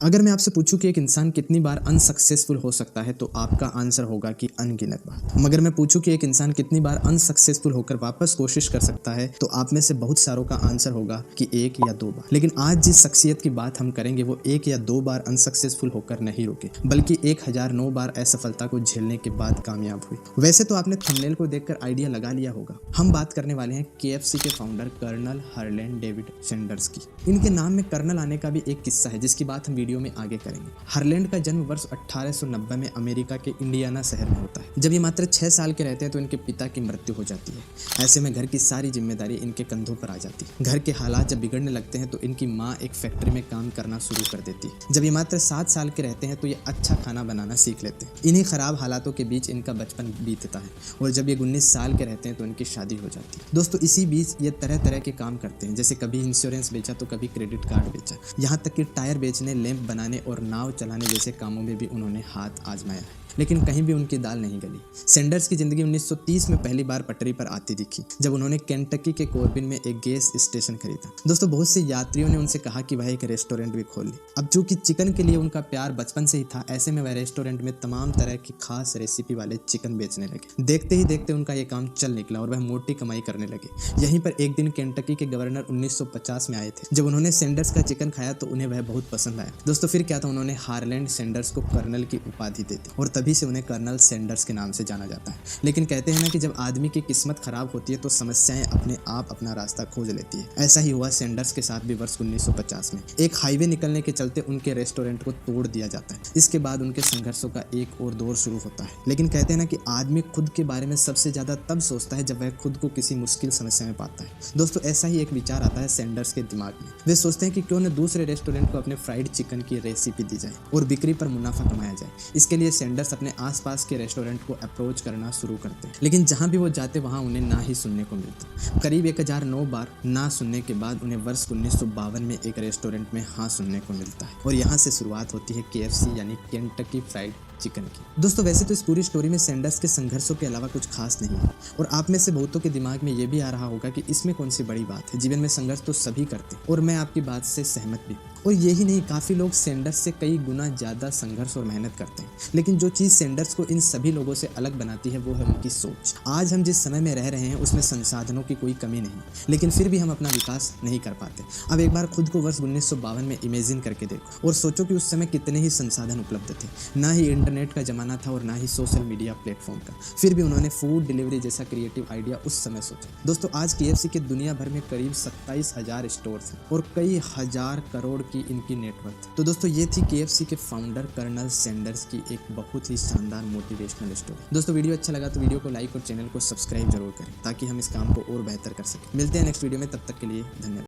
अगर मैं आपसे पूछूं कि एक इंसान कितनी बार अनसक्सेसफुल हो सकता है तो आपका आंसर होगा कि अनगिनत बार। मगर मैं पूछूं कि एक इंसान कितनी बार अनसक्सेसफुल होकर वापस कोशिश कर सकता है तो आप में से बहुत सारों का आंसर होगा कि एक या दो बार। लेकिन आज जिस शख्सियत की बात हम करेंगे वो एक या दो बार अनसक्सेसफुल होकर नहीं रुके बल्कि 1009 बार असफलता को झेलने के बाद कामयाब हुई। वैसे तो आपने थंबनेल को देखकर आइडिया लगा लिया होगा, हम बात करने वाले हैं KFC के founder colonel Harland David Sanders की। इनके नाम में कर्नल आने का भी एक किस्सा है जिसकी बात हम वीडियो में आगे करेंगे। हरलैंड का जन्म वर्ष 1890 में अमेरिका के इंडियाना शहर में होता है। जब ये मात्र 6 साल के रहते हैं तो इनके पिता की मृत्यु हो जाती है। ऐसे में घर की सारी जिम्मेदारी इनके कंधों पर आ जाती है। घर के हालात जब बिगड़ने लगते हैं तो इनकी माँ एक फैक्ट्री में काम करना शुरू कर देती है। जब ये मात्र 7 साल के रहते हैं तो ये अच्छा खाना बनाना सीख लेते हैं। इन्हीं खराब हालातों के बीच इनका बचपन बीतता है और जब ये 19 साल के रहते हैं तो इनकी शादी हो जाती है। दोस्तों इसी बीच ये तरह तरह के काम करते हैं, जैसे कभी इंश्योरेंस बेचा तो कभी क्रेडिट कार्ड बेचा, यहाँ तक कि टायर बेचने, लैंप बनाने और नाव चलाने जैसे कामों में भी उन्होंने हाथ आजमाया है, लेकिन कहीं भी उनकी दाल नहीं गली। सैंडर्स की जिंदगी 1930 में पहली बार पटरी पर आती दिखी जब उन्होंने केंटकी के कोरबिन में एक गैस स्टेशन खरीदा। दोस्तों बहुत से यात्रियों ने उनसे कहा कि वह एक रेस्टोरेंट भी खोल ले। अब चूंकि चिकन के लिए उनका प्यार बचपन से ही था, ऐसे में वह रेस्टोरेंट में तमाम तरह की खास रेसिपी वाले चिकन बेचने लगे। देखते ही देखते उनका ये काम चल निकला और वह मोटी कमाई करने लगे। यहीं पर एक दिन केंटकी के गवर्नर 1950 में आए थे। जब उन्होंने सैंडर्स का चिकन खाया तो उन्हें वह बहुत पसंद आया। दोस्तों फिर क्या था, उन्होंने हारलैंड सैंडर्स को कर्नल की उपाधि दे दी और तभी से उन्हें कर्नल सैंडर्स के नाम से जाना जाता है। लेकिन कहते हैं ना कि जब आदमी की किस्मत खराब होती है तो समस्याएं अपने आप अपना रास्ता खोज लेती है। ऐसा ही हुआ सैंडर्स के साथ भी वर्ष 1950 में। एक हाईवे निकलने के चलते उनके रेस्टोरेंट को तोड़ दिया जाता है। इसके बाद उनके संघर्षों का एक और दौर शुरू होता है। लेकिन कहते हैं ना कि आदमी खुद के बारे में सबसे ज्यादा तब सोचता है जब वह खुद को किसी मुश्किल समस्या में पाता है। दोस्तों ऐसा ही एक विचार आता है सैंडर्स के दिमाग में। वे सोचते हैं कि क्यों न दूसरे रेस्टोरेंट को अपने फ्राइड चिकन की रेसिपी दी जाए और बिक्री पर मुनाफा कमाया जाए। इसके लिए सैंडर्स अपने आसपास के रेस्टोरेंट को अप्रोच करना शुरू करते हैं, लेकिन जहां भी वो जाते वहां उन्हें ना ही सुनने को मिलता। करीब 1009 बार ना सुनने के बाद उन्हें वर्ष 1952 में एक रेस्टोरेंट में हाँ सुनने को मिलता है और यहाँ से शुरुआत होती है KFC यानी केंटकी फ्राइड चिकन की। दोस्तों वैसे तो इस पूरी स्टोरी में सैंडर्स के संघर्षों के अलावा कुछ खास नहीं है और आप में से बहुतों के दिमाग में ये भी आ रहा होगा कि इसमें कौन सी बड़ी बात है। जीवन में संघर्ष तो सभी करते हैं और मैं आपकी बात से सहमत भी हूँ। और यही नहीं, काफी लोग सैंडर्स से कई गुना ज्यादा संघर्ष और मेहनत करते हैं, लेकिन जो चीज सैंडर्स को इन सभी लोगों से अलग बनाती है वो है उनकी सोच। आज हम जिस समय में रह रहे हैं उसमें संसाधनों की कोई कमी नहीं, लेकिन फिर भी हम अपना विकास नहीं कर पाते। अब एक बार खुद को वर्ष 1952 में इमेजिन करके देखो और सोचो कि उस समय कितने ही संसाधन उपलब्ध थे। ना ही इंटरनेट का जमाना था और ना ही सोशल मीडिया प्लेटफॉर्म का, फिर भी उन्होंने फूड डिलीवरी जैसा क्रिएटिव आइडिया उस समय सोचा। दोस्तों आज KFC के दुनिया भर में करीब 27,000 स्टोर्स हैं और कई हजार करोड़ की इनकी नेटवर्क। तो दोस्तों ये थी KFC के फाउंडर कर्नल सैंडर्स की एक बहुत ही शानदार मोटिवेशनल स्टोरी। दोस्तों वीडियो अच्छा लगा तो वीडियो को लाइक और चैनल को सब्सक्राइब जरूर करें ताकि हम इस काम को और बेहतर कर सकें। मिलते हैं नेक्स्ट वीडियो में, तब तक के लिए धन्यवाद।